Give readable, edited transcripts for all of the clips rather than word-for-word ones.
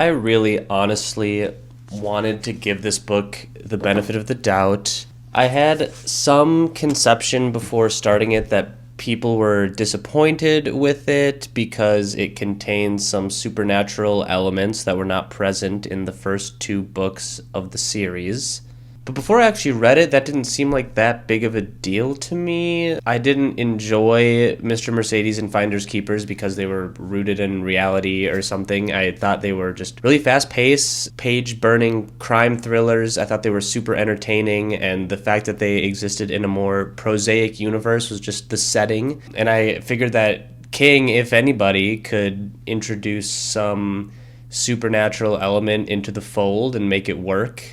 I really honestly wanted to give this book the benefit of the doubt. I had some conception before starting it that people were disappointed with it because it contains some supernatural elements that were not present in the first two books of the series. But before I actually read it, that didn't seem like that big of a deal to me. I didn't enjoy Mr. Mercedes and Finders Keepers because they were rooted in reality or something. I thought they were just really fast-paced, page-burning crime thrillers. I thought they were super entertaining, and the fact that they existed in a more prosaic universe was just the setting. And I figured that King, if anybody, could introduce some supernatural element into the fold and make it work.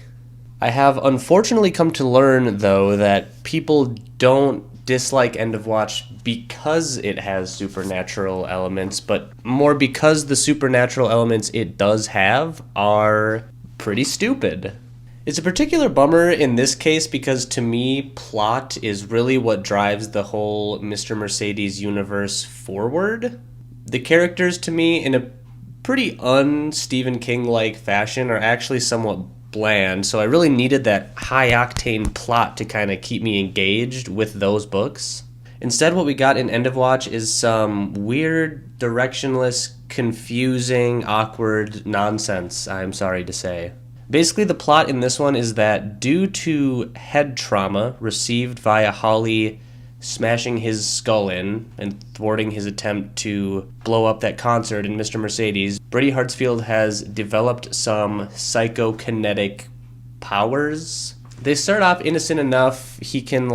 I have unfortunately come to learn, though, that people don't dislike End of Watch because it has supernatural elements, but more because the supernatural elements it does have are pretty stupid. It's a particular bummer in this case because to me, plot is really what drives the whole Mr. Mercedes universe forward. The characters, to me, in a pretty un-Stephen King-like fashion, are actually somewhat bland, so I really needed that high-octane plot to kind of keep me engaged with those books. Instead, what we got in End of Watch is some weird, directionless, confusing, awkward nonsense, I'm sorry to say. Basically, the plot in this one is that due to head trauma received via Holly smashing his skull in and thwarting his attempt to blow up that concert in Mr. Mercedes, Brady Hartsfield has developed some psychokinetic powers. They start off innocent enough. He can,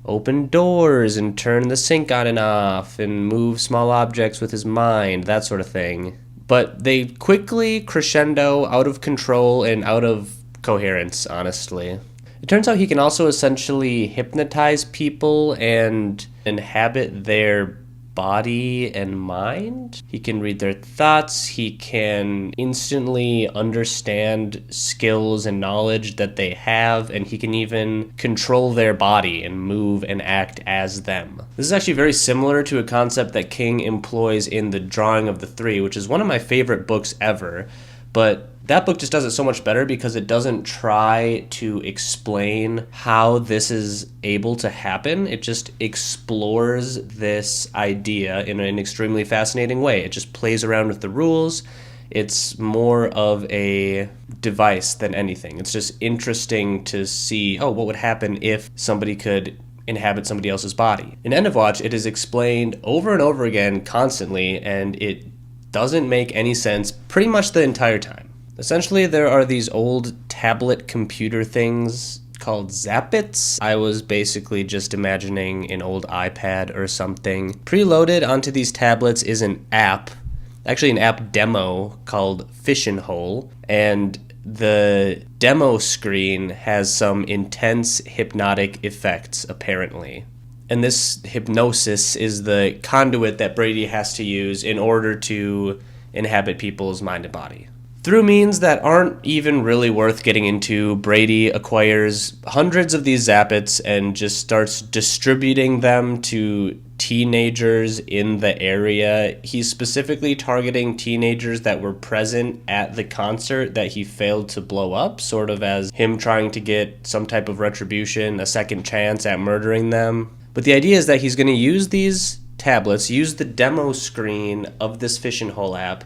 open doors and turn the sink on and off and move small objects with his mind, that sort of thing. But they quickly crescendo out of control and out of coherence, honestly. It turns out he can also essentially hypnotize people and inhabit their body and mind. He can read their thoughts. He can instantly understand skills and knowledge that they have, and he can even control their body and move and act as them. This is actually very similar to a concept that King employs in The Drawing of the Three, which is one of my favorite books ever, but that book just does it so much better because it doesn't try to explain how this is able to happen. It just explores this idea in an extremely fascinating way. It just plays around with the rules. It's more of a device than anything. It's just interesting to see, what would happen if somebody could inhabit somebody else's body. In End of Watch, it is explained over and over again constantly, and it doesn't make any sense pretty much the entire time. Essentially, there are these old tablet computer things called Zappits. I was basically just imagining an old iPad or something. Preloaded onto these tablets is an app, actually an app demo called Fishin' Hole, and the demo screen has some intense hypnotic effects, apparently. And this hypnosis is the conduit that Brady has to use in order to inhabit people's mind and body. Through means that aren't even really worth getting into, Brady acquires hundreds of these Zappits and just starts distributing them to teenagers in the area. He's specifically targeting teenagers that were present at the concert that he failed to blow up, sort of as him trying to get some type of retribution, a second chance at murdering them. But the idea is that he's going to use these tablets, use the demo screen of this Fishin' Hole app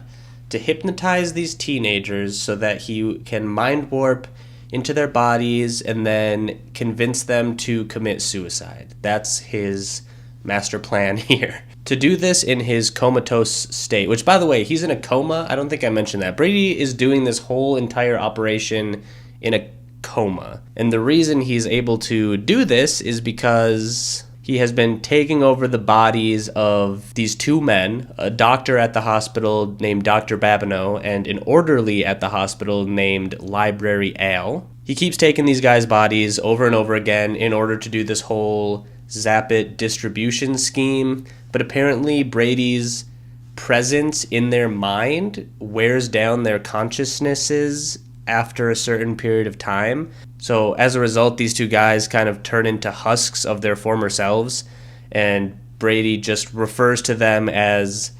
to hypnotize these teenagers so that he can mind warp into their bodies and then convince them to commit suicide. That's his master plan here. To do this in his comatose state, which, by the way, he's in a coma. I don't think I mentioned that. Brady is doing this whole entire operation in a coma. And the reason he's able to do this is because he has been taking over the bodies of these two men, a doctor at the hospital named Dr. Babineau and an orderly at the hospital named Library Al. He keeps taking these guys' bodies over and over again in order to do this whole Zappit distribution scheme, but apparently Brady's presence in their mind wears down their consciousnesses after a certain period of time. So as a result, these two guys kind of turn into husks of their former selves, and Brady just refers to them as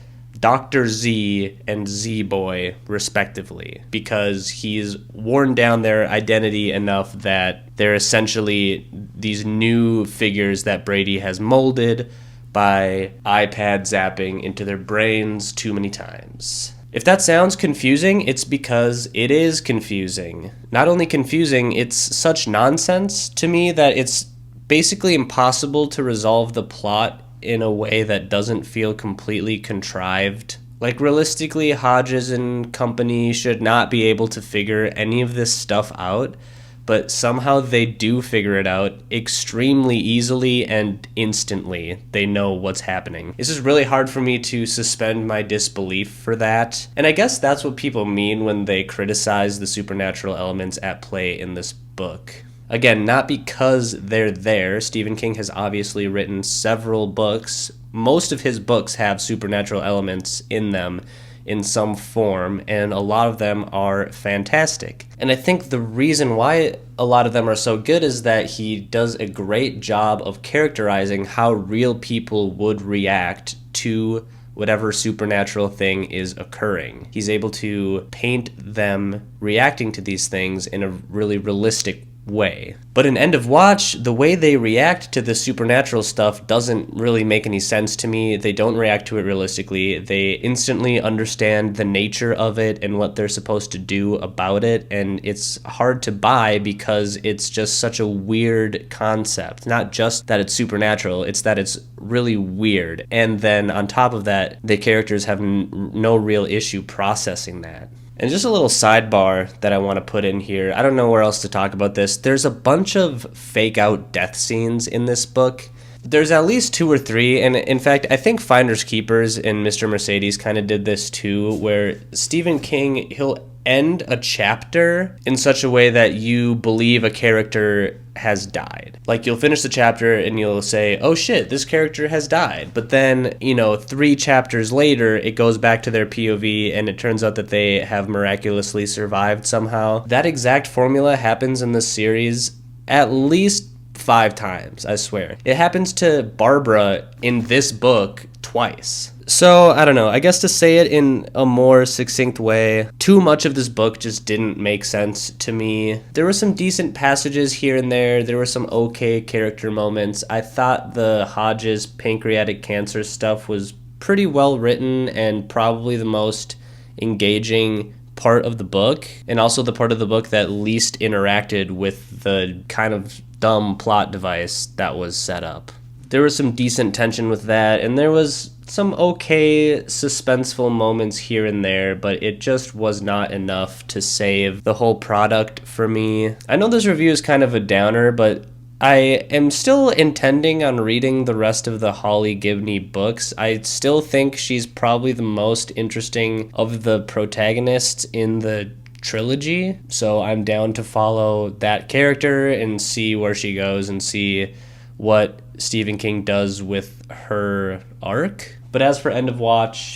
Dr. Z and Z-Boy, respectively, because he's worn down their identity enough that they're essentially these new figures that Brady has molded by iPad zapping into their brains too many times. If that sounds confusing, it's because it is confusing. Not only confusing, it's such nonsense to me that it's basically impossible to resolve the plot in a way that doesn't feel completely contrived. Like, realistically, Hodges and company should not be able to figure any of this stuff out, but somehow they do figure it out extremely easily and instantly. They know what's happening. It's just really hard for me to suspend my disbelief for that. And I guess that's what people mean when they criticize the supernatural elements at play in this book. Again, not because they're there. Stephen King has obviously written several books. Most of his books have supernatural elements in them in some form, and a lot of them are fantastic. And I think the reason why a lot of them are so good is that he does a great job of characterizing how real people would react to whatever supernatural thing is occurring. He's able to paint them reacting to these things in a really realistic way. But in End of Watch, the way they react to the supernatural stuff doesn't really make any sense to me. They don't react to it realistically. They instantly understand the nature of it and what they're supposed to do about it, and it's hard to buy because it's just such a weird concept. Not just that it's supernatural, it's that it's really weird. And then on top of that, the characters have no real issue processing that. And just a little sidebar that I want to put in here. I don't know where else to talk about this. There's a bunch of fake out death scenes in this book. There's at least 2 or 3, and in fact, I think Finders Keepers and Mr. Mercedes kind of did this too, where Stephen King, he'll end a chapter in such a way that you believe a character has died. Like, you'll finish the chapter and you'll say, oh shit, this character has died. But then, 3 chapters later, it goes back to their POV and it turns out that they have miraculously survived somehow. That exact formula happens in this series at least 5 times, I swear. It happens to Barbara in this book twice. So, I don't know, I guess to say it in a more succinct way, too much of this book just didn't make sense to me. There were some decent passages here and there were some okay character moments. I thought the Hodges pancreatic cancer stuff was pretty well written and probably the most engaging part of the book, and also the part of the book that least interacted with the kind of dumb plot device that was set up. There was some decent tension with that, and there was some okay suspenseful moments here and there, but it just was not enough to save the whole product for me. I know this review is kind of a downer, but I am still intending on reading the rest of the Holly Gibney books. I still think she's probably the most interesting of the protagonists in the trilogy, so I'm down to follow that character and see where she goes and see what Stephen King does with her arc. But as for End of Watch,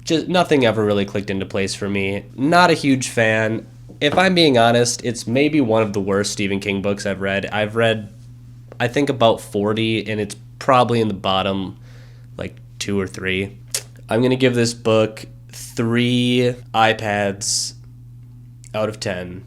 just nothing ever really clicked into place for me. Not a huge fan. If I'm being honest, it's maybe one of the worst Stephen King books I've read. I've read, I think, about 40, and it's probably in the bottom, 2 or 3. I'm going to give this book 3 iPads out of 10.